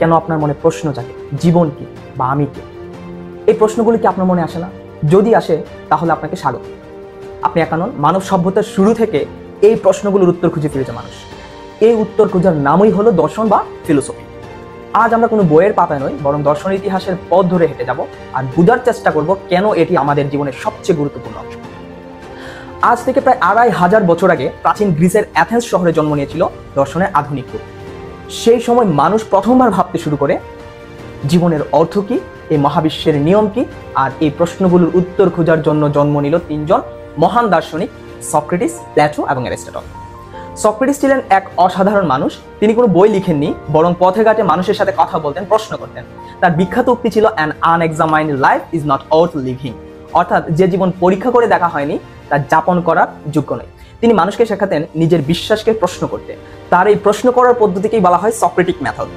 কেন আপনার মনে প্রশ্ন জাগে জীবন কি বা আমি কে? এই প্রশ্নগুলি কি আপনার মনে আসে না? যদি আসে তাহলে আপনাকে স্বাগত। আপনি একা নন, মানব সভ্যতার শুরু থেকে এই প্রশ্নগুলোর উত্তর খুঁজে ফিরেছে মানুষ। এই উত্তর খোঁজার নামই হলো দর্শন বা ফিলোসফি। আজ আমরা কোনো বইয়ের পাতায় নই, বরং দর্শনের ইতিহাসের পথ ধরে হেঁটে যাব আর বোঝার চেষ্টা করব কেন এটি আমাদের জীবনের সবচেয়ে গুরুত্বপূর্ণ অংশ। আজ থেকে প্রায় 2500 বছর আগে প্রাচীন গ্রিসের অ্যাথেন্স শহরে জন্ম নিয়েছিল দর্শনের আধুনিক রূপ। সেই সময় মানুষ প্রথমবার ভাবতে শুরু করে জীবনের অর্থ কি, এই মহাবিশ্বের নিয়ম কি, আর এই প্রশ্নগুলোর উত্তর খোঁজার জন্য জন্ম নিল তিনজন মহান দার্শনিক, সক্রেটিস, প্ল্যাটো এবং অ্যারিস্টটল। সক্রেটিস ছিলেন এক অসাধারণ মানুষ। তিনি কোনো বই লিখেননি, বরং পথে ঘাটে মানুষের সাথে কথা বলতেন, প্রশ্ন করতেন। তার বিখ্যাত উক্তি ছিল an unexamined life is not worth living, অর্থাৎ যে জীবন পরীক্ষা করে দেখা হয়নি তা যাপন করার যোগ্য নয়। তিনি মানুষকে শেখাতেন নিজের বিশ্বাসকে প্রশ্ন করতে। তার এই প্রশ্ন করার পদ্ধতিকেই বলা হয় সক্রেটিক মেথড।